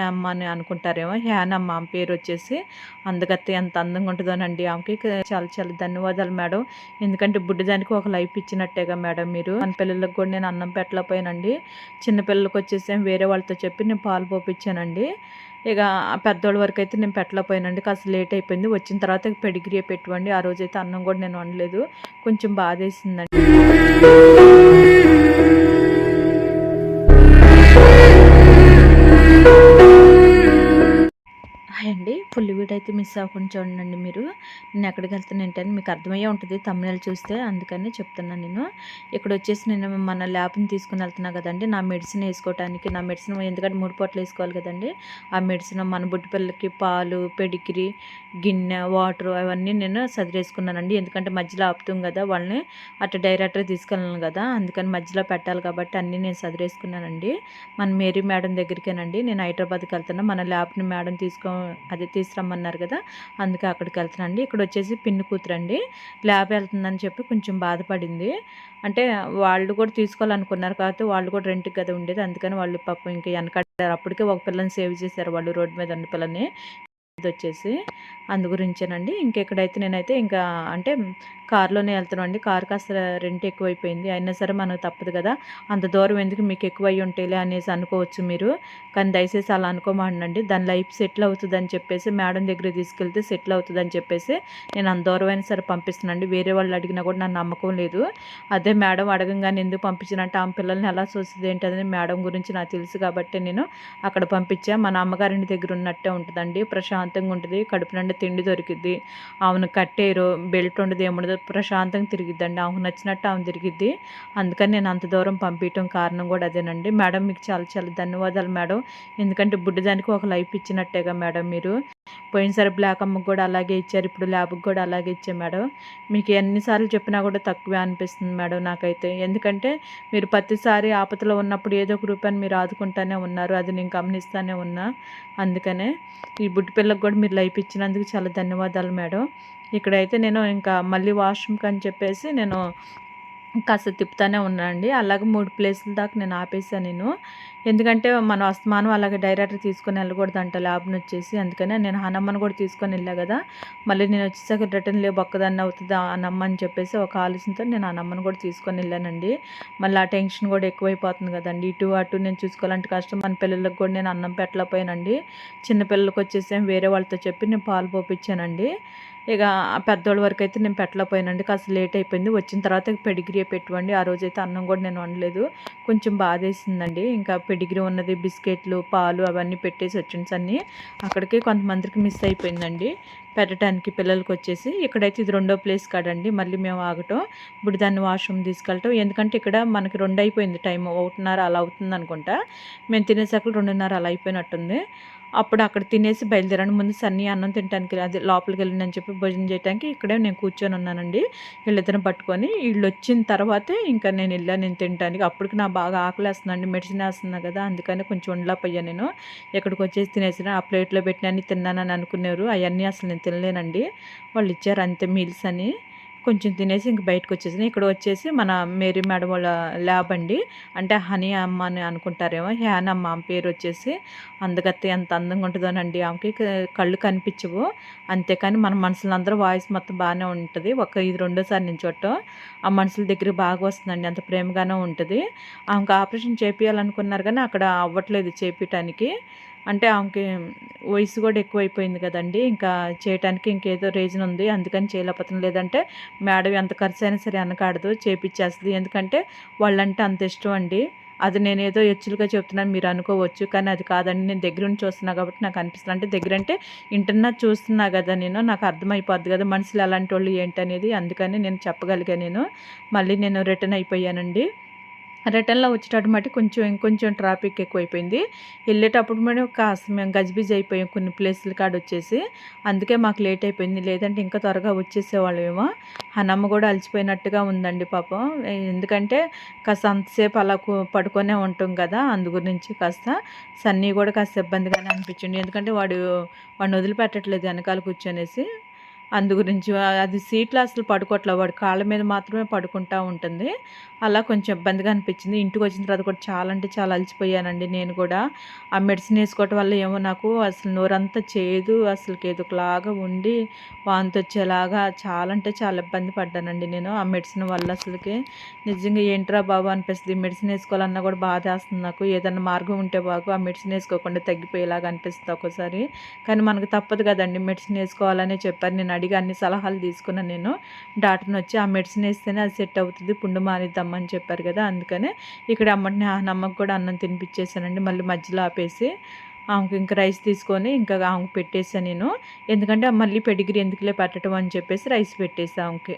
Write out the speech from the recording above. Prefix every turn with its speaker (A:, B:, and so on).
A: అమ్మ అని అనుకుంటారేమో. హ్యానమ్మ ఆమె పేరు వచ్చేసి. అందుకత్తే ఎంత అందంగా ఉంటుందోనండి ఆమెకి. చాలా చాలా ధన్యవాదాలు మేడం. ఎందుకంటే బుడ్డిదానికి ఒక లైఫ్ ఇచ్చినట్టేగా మేడం మీరు. మన పిల్లలకు కూడా నేను అన్నం పెట్టలేకపోయానండి. చిన్నపిల్లలకి వచ్చేసి వేరే వాళ్ళతో చెప్పి నేను పాలు పోపించానండి. ఇక పెద్దోళ్ళ వరకు అయితే నేను పెట్టలేకపోయానండి. కాస్త లేట్ అయిపోయింది. వచ్చిన తర్వాత పెడిగ్రీ పెట్టివ్వండి. ఆ రోజైతే అన్నం కూడా నేను వండలేదు. కొంచెం బాధేసిందండి. హాయ్ అండి. ఫుల్ వీడియో అయితే మిస్ అవ్వకుండా చూడండి మీరు. నేను ఎక్కడికి వెళ్తాను ఏంటని మీకు అర్థమయ్యే ఉంటుంది తమ్ముళ్ళు చూస్తే, అందుకని చెప్తున్నాను నేను. ఇక్కడ వచ్చేసి నేను మన ల్యాబ్ని తీసుకుని వెళ్తున్నా కదండి, నా మెడిసిన్ వేసుకోవడానికి. నా మెడిసిన్ ఎందుకంటే 3 పూటలు వేసుకోవాలి కదండి. ఆ మెడిసిన్ మన బుడ్డి పిల్లలకి పాలు, పెడిగ్రీ, గిన్నె, వాటర్ అవన్నీ నేను సదిరేసుకున్నానండి. ఎందుకంటే మధ్యలో ఆపుతాం కదా వాళ్ళని, అట్లా డైరెక్ట్గా తీసుకెళ్ళాను కదా, అందుకని మధ్యలో పెట్టాలి కాబట్టి అన్నీ నేను సదిరేసుకున్నానండి. మన మేరీ మేడం దగ్గరికేనండి నేను హైదరాబాద్కి వెళ్తున్నా. మన ల్యాబ్ని మేడం అది తీసుకురమ్మన్నారు కదా, అందుకే అక్కడికి వెళ్తున్నానండి. ఇక్కడ వచ్చేసి పిన్ని కూతురండి ల్యాబ్ వెళ్తుందని చెప్పి కొంచెం బాధపడింది. అంటే వాళ్ళు కూడా తీసుకోవాలనుకున్నారు కాబట్టి వాళ్ళు కూడా రెంట్కి కదా ఉండేది, అందుకని వాళ్ళు పాపం ఇంకా వెనకడ్డారు. అప్పటికే ఒక పిల్లని సేవ్ చేశారు వాళ్ళు, రోడ్డు మీద ఉన్న పిల్లని. వచ్చేసి అందు గురించేనండి. ఇంకెక్కడైతే నేనైతే ఇంకా అంటే కారులోనే వెళ్తున్నామండి. కారు కాస్త రెంట్ ఎక్కువైపోయింది, అయినా సరే మనకు తప్పదు కదా. అంత దూరం ఎందుకు, మీకు ఎక్కువ అయ్యి ఉంటాయిలే అనేసి అనుకోవచ్చు మీరు, కానీ దయచేసి అలా అనుకోమండి. దాని లైఫ్ సెటిల్ అవుతుందని చెప్పేసి మేడం దగ్గరికి తీసుకెళ్తే సెటిల్ అవుతుందని చెప్పేసి నేను అంత దూరం అయినా సరే పంపిస్తున్నానండి. వేరే వాళ్ళు అడిగినా కూడా నాకు నమ్మకం లేదు. అదే మేడం అడగంగానే ఎందుకు పంపించినంటే ఆమె పిల్లల్ని ఎలా చూస్తుంది ఏంటని మేడం గురించి నాకు తెలుసు కాబట్టి నేను అక్కడ పంపించా. మన అమ్మగారింటి దగ్గర ఉన్నట్టే ఉంటుందండి, ప్రశాంతంగా ఉంటుంది. కడుపు నిండా తిండి దొరికిద్ది. ఆమెను కట్టేరు, బెల్ట్ ఉండదు, ఏముండదు, ప్రశాంతంగా తిరిగిద్దండి. ఆమెకు నచ్చినట్టు ఆమె తిరిగిద్ది. అందుకని నేను అంత దూరం పంపించడం కారణం కూడా అదేనండి. మేడం మీకు చాలా చాలా ధన్యవాదాలు మేడం. ఎందుకంటే బుడ్డిదానికి ఒక లైఫ్ ఇచ్చినట్టేగా మేడం మీరు. పోయినసారి బ్లాక్ అమ్మకు కూడా అలాగే ఇచ్చారు, ఇప్పుడు ల్యాబ్కి కూడా అలాగే ఇచ్చారు మేడం. మీకు ఎన్నిసార్లు చెప్పినా కూడా తక్కువే అనిపిస్తుంది మేడం నాకైతే. ఎందుకంటే మీరు ప్రతిసారి ఆపదలో ఉన్నప్పుడు ఏదో ఒక రూపాయని మీరు ఆదుకుంటూనే ఉన్నారు, అది నేను గమనిస్తూనే ఉన్నా. అందుకనే ఈ బుడ్డి పిల్లకి కూడా మీరు లైఫ్ ఇచ్చినందుకు చాలా ధన్యవాదాలు మేడం. ఇక్కడైతే నేను ఇంకా మళ్ళీ వాష్రూమ్కి అని చెప్పేసి నేను కాస్త తిప్పుతానే ఉన్నానండి. అలాగే 3 ప్లేసుల దాకా నేను ఆపేసాను నేను. ఎందుకంటే మనం అస్తమానం అలాగే డైరెక్ట్గా తీసుకొని వెళ్ళకూడదంట ల్యాబ్ని వచ్చేసి. అందుకనే నేను హనమ్మని కూడా తీసుకొని వెళ్ళా కదా, మళ్ళీ నేను వచ్చేసాక రిటర్న్ లేవు ఒక్కదాన్ని అవుతుందా అనమ్మ అని చెప్పేసి ఒక ఆలోచనతో నేను హనమ్మని కూడా తీసుకొని వెళ్ళానండి. మళ్ళీ ఆ టెన్షన్ కూడా ఎక్కువైపోతుంది కదండి, ఇటు అటు నేను చూసుకోవాలంటే కష్టం. మన పిల్లలకు కూడా నేను అన్నం పెట్టలేకపోయానండి. చిన్నపిల్లలకు వచ్చేసి వేరే వాళ్ళతో చెప్పి నేను పాలు పోపించానండి. ఇక పెద్దోళ్ళ వరకు అయితే నేను పెట్టలేకపోయానండి. కాస్త లేట్ అయిపోయింది. వచ్చిన తర్వాత పెడిగ్రీ పెట్టివ్వండి. ఆ రోజైతే అన్నం కూడా నేను వండలేదు. కొంచెం బాధేసిందండి. ఇంకా పెడిగ్రీ ఉన్నది, బిస్కెట్లు, పాలు అవన్నీ పెట్టేసి వచ్చిండ్స్ అన్నీ అక్కడికి కొంతమందికి మిస్ అయిపోయిందండి పెట్టడానికి పిల్లలకి వచ్చేసి. ఇక్కడైతే ఇది 2వ ప్లేస్ కాడండి మళ్ళీ మేము ఆగటం, ఇప్పుడు దాన్ని వాష్రూమ్ తీసుకెళ్ళటం. ఎందుకంటే ఇక్కడ మనకి 2 అయిపోయింది టైం, 1:30 అలా అవుతుంది అనుకుంటా. మేము తినేసాక 2:30 అలా అయిపోయినట్టుంది. అప్పుడు అక్కడ తినేసి బయలుదేరాను. ముందు సన్నీ అన్నం తినడానికి అది లోపలికి వెళ్ళిందని చెప్పి భోజనం చేయడానికి ఇక్కడే నేను కూర్చొని ఉన్నానండి వీళ్ళిద్దరం పట్టుకొని. వీళ్ళు వచ్చిన తర్వాతే ఇంకా నేను వెళ్ళాను నేను తినడానికి. అప్పటికి నాకు బాగా ఆకలేస్తుందండి, మెడిసిన్ వేస్తున్నా కదా, అందుకని కొంచెం ఉండలేకపోయాను నేను. ఇక్కడికి వచ్చేసి తినేసిన ఆ ప్లేట్లో పెట్టినన్ని తిన్నానని అనుకునేవారు, అవన్నీ అసలు నేను తినలేనండి. వాళ్ళు ఇచ్చారు అంతే మీల్స్ అని. కొంచెం తినేసి ఇంక బయటకు వచ్చేసాను. ఇక్కడ వచ్చేసి మన మేరీ మేడం వాళ్ళ ల్యాబ్ అండి. అంటే హనీ అమ్మ అని అనుకుంటారేమో, హ్యానమ్మ ఆమె పేరు వచ్చేసి. అందుకత్తే ఎంత అందంగా ఉంటుందోనండి ఆమెకి. కళ్ళు కనిపించవు అంతేకాని మన మనుషులందరూ వాయిస్ మొత్తం బాగానే ఉంటుంది. ఇది 2వ సారి నేను చూడటం. ఆ మనుషుల దగ్గర బాగా వస్తుందండి, అంత ప్రేమగానే ఉంటుంది. ఆమెకు ఆపరేషన్ చేపియాలనుకున్నారు కానీ అక్కడ అవ్వట్లేదు చేపించడానికి. అంటే ఆమెకి వయసు కూడా ఎక్కువైపోయింది కదండి, ఇంకా చేయటానికి ఇంకేదో రీజన్ ఉంది, అందుకని చేయలేకపోతుంది. లేదంటే మేడం ఎంత ఖర్చు అయినా సరే అనకాడదు, చేపిచ్చేస్తుంది. ఎందుకంటే వాళ్ళంటే అంత ఇష్టం అండి. అది నేనేదో ఎచ్చులుగా చెప్తున్నాను మీరు అనుకోవచ్చు, కానీ అది కాదండి. నేను దగ్గర నుంచి చూస్తున్నా కాబట్టి నాకు అనిపిస్తుంది. అంటే దగ్గరంటే ఇంటన్నా చూస్తున్నా కదా నేను, నాకు అర్థమైపోద్ది కదా మనుషులు ఎలాంటి వాళ్ళు ఏంటనేది. అందుకని నేను చెప్పగలిగా నేను. మళ్ళీ నేను రిటర్న్ అయిపోయానండి. రిటర్న్లో వచ్చేటప్పుడు మట్టి ఇంకొంచెం ట్రాఫిక్ ఎక్కువైపోయింది. వెళ్ళేటప్పుడు మేడం కాస్త మేము గజిబిజి అయిపోయాం కొన్ని ప్లేసుల కాడ వచ్చేసి, అందుకే మాకు లేట్ అయిపోయింది. లేదంటే ఇంకా త్వరగా వచ్చేసేవాళ్ళమేమో. హనమ్మ కూడా అలసిపోయినట్టుగా ఉందండి పాపం. ఎందుకంటే కాస్త అంతసేపు అలా పడుకొనే ఉంటాం కదా, అందు గురించి కాస్త సన్నీ కూడా కాస్త ఇబ్బందిగానే అనిపించింది. ఎందుకంటే వాడిని వదిలిపెట్టట్లేదు వెనకాల కూర్చొనేసి. అందు గురించి అది సీట్‌లో అసలు పడుకోవట్ల. వాడి కాళ్ళ మీద మాత్రమే పడుకుంటా ఉంటుంది. అలా కొంచెం ఇబ్బందిగా అనిపించింది. ఇంటికొచ్చిన తర్వాత కూడా చాలా అంటే చాలా అలసిపోయానండి నేను కూడా. ఆ మెడిసిన్ ఏసుకోవటం వల్ల ఏమో నాకు అసలు నోరంతా చేదు, అసలుకి ఏదోకలాగా ఉండి వాంతొచ్చేలాగా చాలా అంటే చాలా ఇబ్బంది పడ్డానండి నేను. ఆ మెడిసిన్ వల్ల అసలకి నిజంగా ఏంట్రా బాబు అనిపిస్తది. మెడిసిన్ ఏసుకోవాలన్నా కూడా బాధేస్తుంది నాకు. ఏదన్నా మార్గం ఉంటే బాగు ఆ మెడిసిన్ ఏసుకోకుండా తగ్గిపోయేలాగా అనిపిస్తది ఒక్కోసారి. కానీ మనకు తప్పదు కదండీ! మెడిసిన్ ఏసుకోవాలనే చెప్పారు. నేను అడిగి అన్ని సలహాలు తీసుకున్నాను నేను. డాక్టర్‌నొచ్చి ఆ మెడిసిన్ ఏస్తేనే అది సెట్ అవుతది. పుండు మానిద్దమ్మా అని చెప్పారు కదా! అందుకనే ఇక్కడ ఎమ్మటనే అమ్మకి కూడా అన్నం తినిపిచ్చేసానండి. మళ్ళీ మధ్యలో ఆపేసి ఆమెకి ఇంక రైస్ తీసుకొని ఇంకా ఆమెకి పెట్టేసా నేను. ఎందుకంటే మళ్ళీ పెడిగ్రీ ఎందుకులే పెట్టడం అని చెప్పేసి రైస్ పెట్టేసా ఆమెకి.